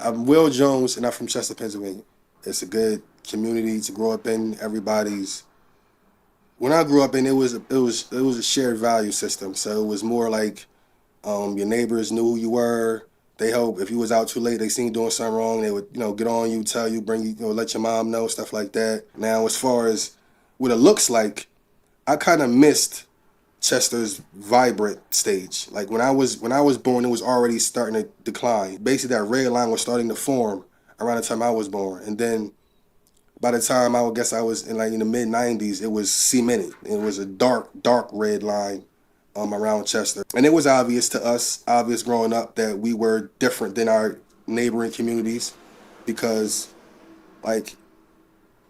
I'm Will Jones, and I'm from Chester, Pennsylvania. It's a good community to grow up in. Everybody's when I grew up in, it was a shared value system. So it was more like your neighbors knew who you were. They help if you was out too late. They seen you doing something wrong. They would get on you, tell you, bring you, let your mom know, stuff like that. Now, as far as what it looks like, I kind of missed Chester's vibrant stage. Like when I was born, it was already starting to decline. Basically, that red line was starting to form around the time I was born, and then by the time I would guess I was in the mid '90s, it was cemented. It was a dark, dark red line around Chester, and it was obvious to us, obvious growing up, that we were different than our neighboring communities because, like,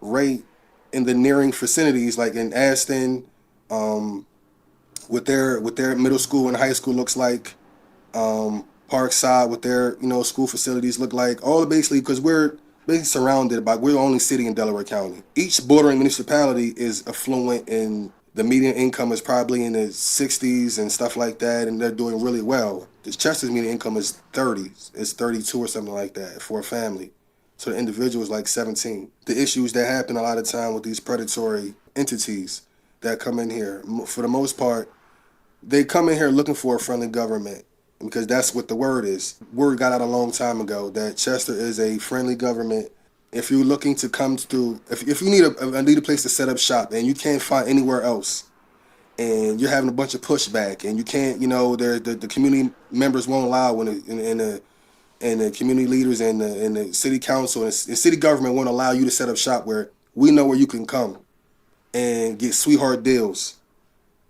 right in the nearing vicinities, like in Aston, um, what their middle school and high school looks like, Parkside, what their school facilities look like. All basically because we're basically surrounded by we're the only city in Delaware County. Each bordering municipality is affluent, and the median income is probably in the 60s and stuff like that, and they're doing really well. The Chester's median income is 30s, it's 32 or something like that for a family. So the individual is like 17. The issues that happen a lot of time with these predatory entities that come in here, for the most part, they come in here looking for a friendly government because that's what the word is. Word got out a long time ago that Chester is a friendly government. If you're looking to come through, if you need a place to set up shop and you can't find anywhere else, and you're having a bunch of pushback, and you can't, the community members won't allow when and the community leaders and the city council and the city government won't allow you to set up shop where we know where you can come and get sweetheart deals,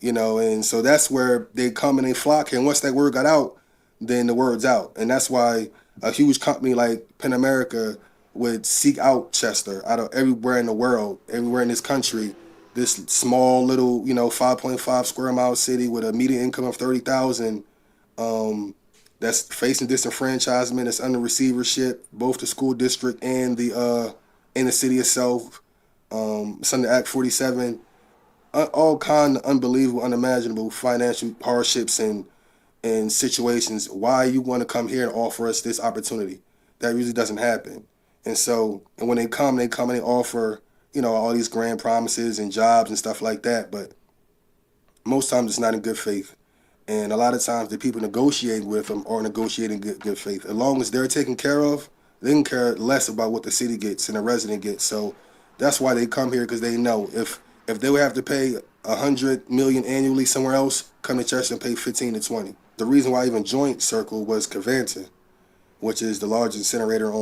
and so that's where they come and they flock here. And once that word got out, then the word's out. And that's why a huge company like Penn America would seek out Chester out of everywhere in the world, everywhere in this country, this small little, 5.5 square mile city with a median income of 30,000, that's facing disenfranchisement, that's under receivership, both the school district and the city itself. It's under Act 47, all kind of unbelievable, unimaginable financial hardships and situations. Why you want to come here and offer us this opportunity? That usually doesn't happen. And when they come and they offer, all these grand promises and jobs and stuff like that. But most times it's not in good faith. And a lot of times the people negotiating with them are negotiating good faith. As long as they're taken care of, they can care less about what the city gets and the resident gets. So that's why they come here, because they know if they would have to pay 100 million annually somewhere else, come to church and pay 15 to 20. The reason why I even joined Circle was Covanta, which is the largest incinerator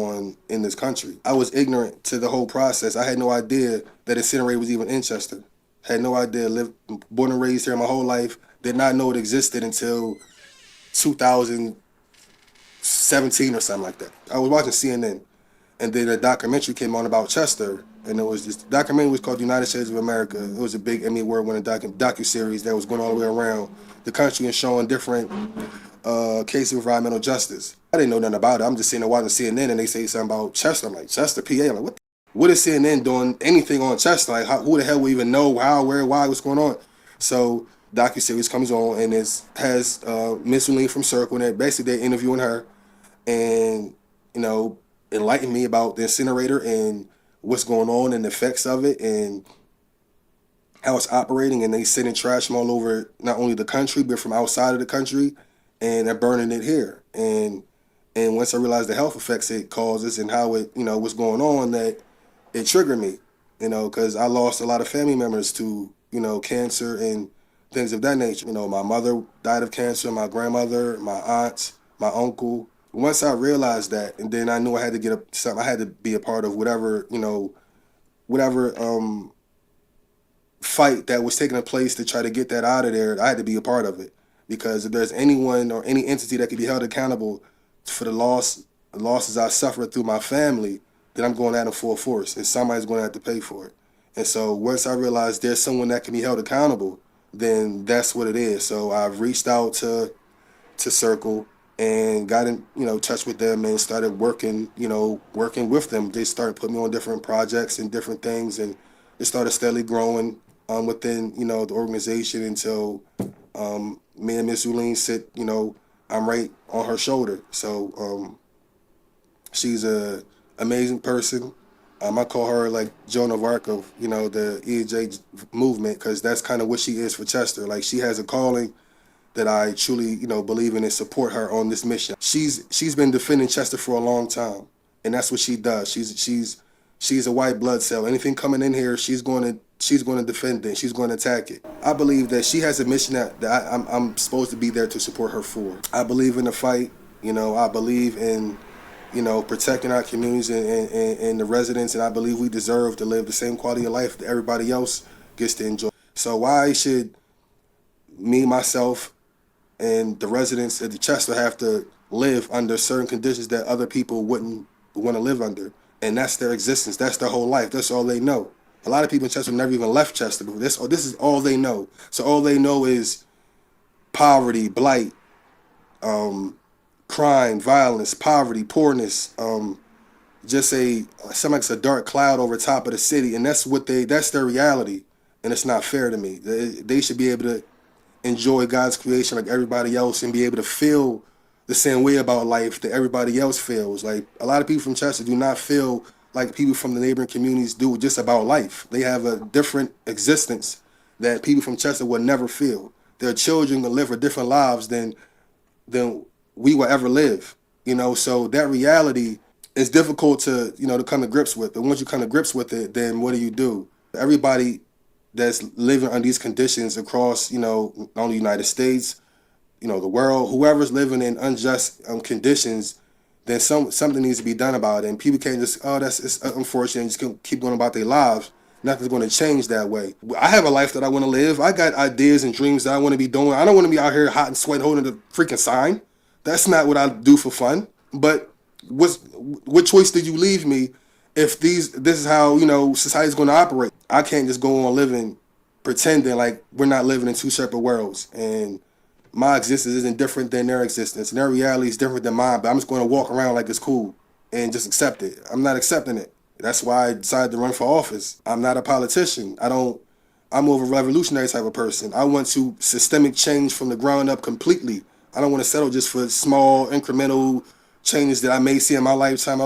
in this country. I was ignorant to the whole process. I had no idea that incinerator was even in Chester. Had no idea. Lived, born and raised here my whole life. Did not know it existed until 2017 or something like that. I was watching CNN, and then a documentary came on about Chester, and it was this documentary was called United States of America. It was a big Emmy award-winning docu-series that was going all the way around the country and showing different cases of environmental justice. I didn't know nothing about it. I'm just sitting there watching CNN, and they say something about Chester. I'm like, Chester, PA? I'm like, what is CNN doing anything on Chester? Like, who the hell will even know how, where, why, what's going on? So docu-series comes on, and it has Miss Lee from Circle in it. Basically, they're interviewing her and, enlighten me about the incinerator and what's going on and the effects of it and how it's operating. And they sending trash from all over, not only the country, but from outside of the country, and they're burning it here. And once I realized the health effects it causes and how it, what's going on, that it triggered me, because I lost a lot of family members to, cancer and things of that nature. My mother died of cancer, my grandmother, my aunts, my uncle. Once I realized that, and then I knew I had to something. I had to be a part of whatever fight that was taking place to try to get that out of there. I had to be a part of it, because if there's anyone or any entity that could be held accountable for the losses I suffered through my family, then I'm going at them full force, and somebody's going to have to pay for it. And so once I realized there's someone that can be held accountable, then that's what it is. So I've reached out to Circle and got in touch with them and started working with them. They started putting me on different projects and different things, and it started steadily growing within the organization until me and Miss Uline sit. I'm right on her shoulder. So She's a amazing person. I call her like Joan of Arc of the EJ movement, because that's kind of what she is for Chester. Like, she has a calling that I truly believe in and support her on this mission. She's been defending Chester for a long time, and that's what she does. She's a white blood cell. Anything coming in here, she's going to defend it. She's going to attack it. I believe that she has a mission that I'm supposed to be there to support her for. I believe in the fight. I believe in protecting our communities and the residents, and I believe we deserve to live the same quality of life that everybody else gets to enjoy. So why should me, myself, and the residents of the Chester have to live under certain conditions that other people wouldn't want to live under? And that's their existence. That's their whole life. That's all they know. A lot of people in Chester never even left Chester before. This is all they know. So all they know is poverty, blight, crime, violence, poverty, poorness, just something like a dark cloud over top of the city, and that's their reality, and it's not fair to me. They should be able to enjoy God's creation like everybody else and be able to feel the same way about life that everybody else feels. Like, a lot of people from Chester do not feel like people from the neighboring communities do just about life. They have a different existence that people from Chester would never feel. Their children will live different lives than we will ever live. So that reality is difficult to come to grips with. But once you come to grips with it, then what do? Everybody that's living under these conditions across, not only the United States, the world, whoever's living in unjust conditions, then something needs to be done about it. And people can't just, it's unfortunate, and just keep going about their lives. Nothing's going to change that way. I have a life that I want to live. I got ideas and dreams that I want to be doing. I don't want to be out here hot and sweat holding the freaking sign. That's not what I do for fun. But what choice did you leave me if this is how society's going to operate? I can't just go on living pretending like we're not living in two separate worlds, and my existence isn't different than their existence, and their reality is different than mine. But I'm just going to walk around like it's cool and just accept it. I'm not accepting it. That's why I decided to run for office. I'm not a politician. I'm more of a revolutionary type of person. I want to systemic change from the ground up completely. I don't want to settle just for small incremental changes that I may see in my lifetime.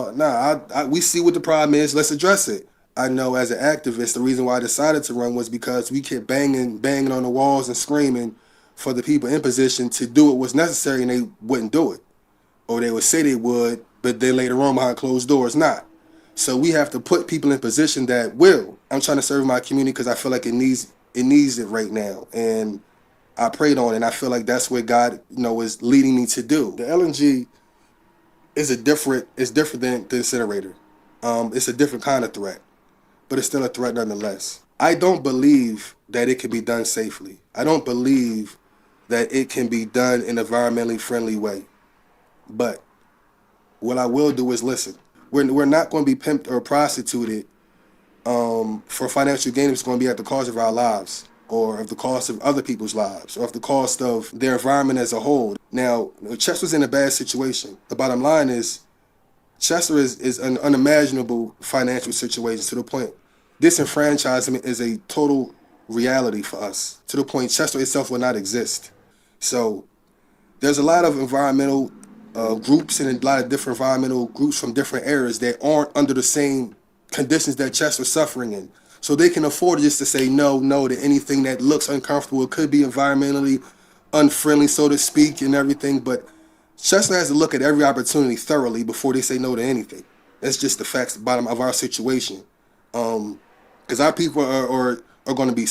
We see what the problem is. Let's address it. I know as an activist, the reason why I decided to run was because we kept banging on the walls and screaming for the people in position to do what was necessary, and they wouldn't do it. Or they would say they would, but then later on behind closed doors not. So we have to put people in position that will. I'm trying to serve my community because I feel like it needs it right now. And I prayed on it, and I feel like that's what God, is leading me to do. The LNG is different than the incinerator. It's a different kind of threat, but it's still a threat nonetheless. I don't believe that it can be done safely. I don't believe that it can be done in an environmentally friendly way. But what I will do is listen. We're not going to be pimped or prostituted for financial gain. It's going to be at the cost of our lives, or of the cost of other people's lives, or of the cost of their environment as a whole. Now, Chester's in a bad situation. The bottom line is Chester is an unimaginable financial situation, to the point disenfranchisement is a total reality for us, to the point Chester itself will not exist. So there's a lot of environmental groups and a lot of different environmental groups from different areas that aren't under the same conditions that Chester's suffering in. So they can afford just to say no to anything that looks uncomfortable. It could be environmentally unfriendly, so to speak, and everything. But Chester has to look at every opportunity thoroughly before they say no to anything. That's just the facts, the bottom of our situation. Because our people are going to be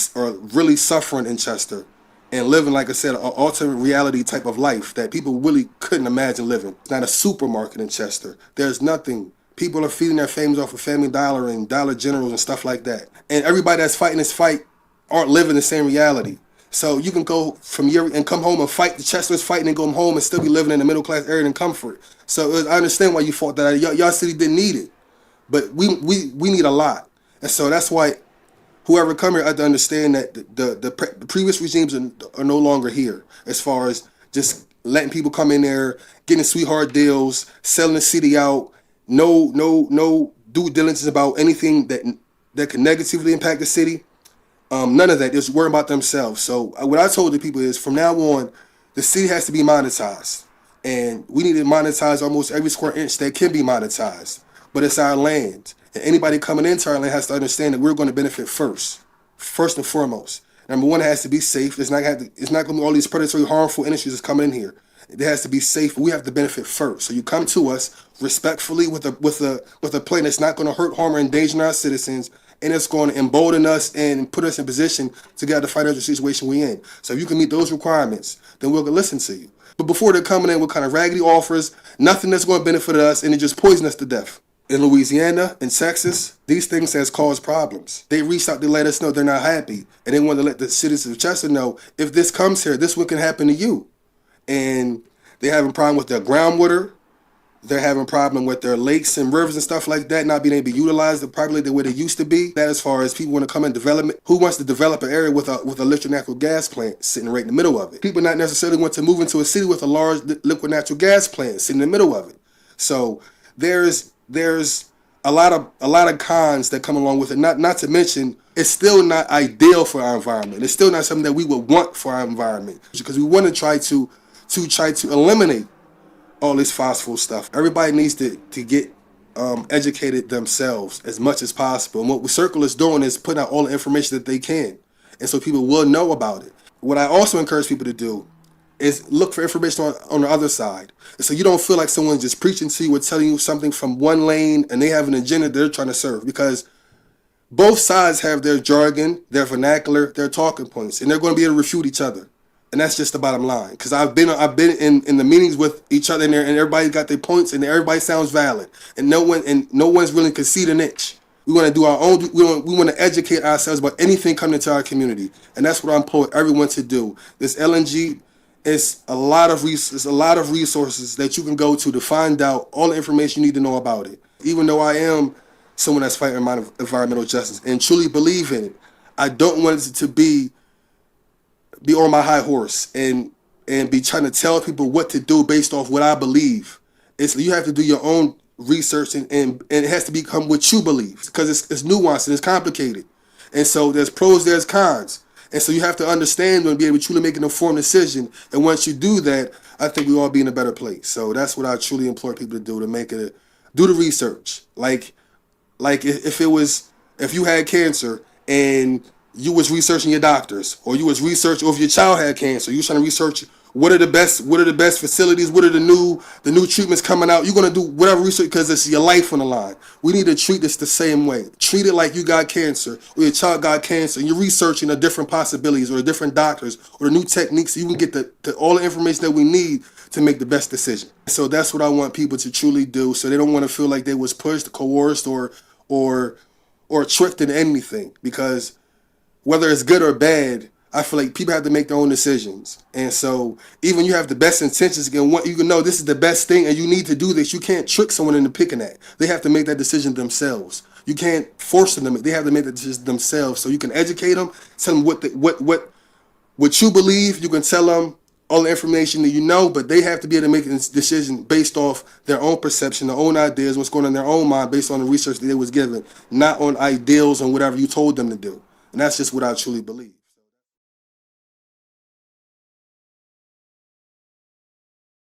really suffering in Chester and living, like I said, an alternate reality type of life that people really couldn't imagine living. It's not a supermarket in Chester. There's nothing. People are feeding their families off of Family Dollar and Dollar Generals and stuff like that. And everybody that's fighting this fight aren't living the same reality. So you can go from here and come home and fight the Chester's fighting and go home and still be living in a middle class area in comfort. So I understand why you fought that. Y'all city didn't need it, but we need a lot. And so that's why whoever come here had to understand that the previous regimes are no longer here, as far as just letting people come in there, getting sweetheart deals, selling the city out, no due diligence about anything that could negatively impact the city. None of that. Just worrying about themselves. So what I told the people is, from now on, the city has to be monetized. And we need to monetize almost every square inch that can be monetized. But it's our land. And anybody coming into our land has to understand that we're going to benefit first and foremost. Number one, it has to be safe. It's not going to be all these predatory, harmful industries that's coming in here. It has to be safe. We have to benefit first. So you come to us respectfully with a plan that's not going to hurt, harm, or endanger our citizens, and it's going to embolden us and put us in position to get out of the financial situation we're in. So if you can meet those requirements, then we'll listen to you. But before they're coming in with kind of raggedy offers, nothing that's going to benefit us, and it just poison us to death. In Louisiana, in Texas, these things has caused problems. They reached out to let us know they're not happy, and they want to let the citizens of Chester know, if this comes here, this one can happen to you. And they're having a problem with their groundwater. They're having a problem with their lakes and rivers and stuff like that, not being able to be utilized properly the way they used to be. That as far as people want to come and development, who wants to develop an area with a liquid natural gas plant sitting right in the middle of it? People not necessarily want to move into a city with a large liquid natural gas plant sitting in the middle of it. So there's a lot of cons that come along with it. Not to mention, it's still not ideal for our environment. It's still not something that we would want for our environment, because we want to try to eliminate all this fossil stuff. Everybody needs to get educated themselves as much as possible. And what Circle is doing is putting out all the information that they can, and so people will know about it. What I also encourage people to do is look for information on the other side. So you don't feel like someone's just preaching to you or telling you something from one lane and they have an agenda they're trying to serve, because both sides have their jargon, their vernacular, their talking points, and they're going to be able to refute each other. And that's just the bottom line. Because I've been in the meetings with each other in there, and everybody got their points, and everybody sounds valid, and no one's willing to concede an inch. We want to do our own. We want to educate ourselves about anything coming into our community, and that's what I'm pulling everyone to do. This LNG is a lot of resources that you can go to find out all the information you need to know about it. Even though I am someone that's fighting environmental justice and truly believe in it, I don't want it to be on my high horse and be trying to tell people what to do based off what I believe. You have to do your own research, and it has to become what you believe, because it's nuanced and it's complicated. And so there's pros, there's cons. And so you have to understand and be able to truly make an informed decision. And once you do that, I think we all be in a better place. So that's what I truly implore people to do, to do the research. Like if you had cancer and you was researching your doctors, or you was researching, or if your child had cancer, you was trying to research what are the best facilities, what are the new treatments coming out. You're gonna do whatever research because it's your life on the line. We need to treat this the same way. Treat it like you got cancer or your child got cancer, and you're researching the different possibilities or the different doctors or the new techniques, so you can get all the information that we need to make the best decision. So that's what I want people to truly do, so they don't want to feel like they was pushed, coerced, or tricked into anything, because whether it's good or bad, I feel like people have to make their own decisions. And so even you have the best intentions, you can know this is the best thing and you need to do this. You can't trick someone into picking that. They have to make that decision themselves. You can't force them. They have to make that decision themselves. So you can educate them, tell them what you believe. You can tell them all the information that you know, but they have to be able to make a decision based off their own perception, their own ideas, what's going on in their own mind, based on the research that they was given, not on ideals and whatever you told them to do. And that's just what I truly believe.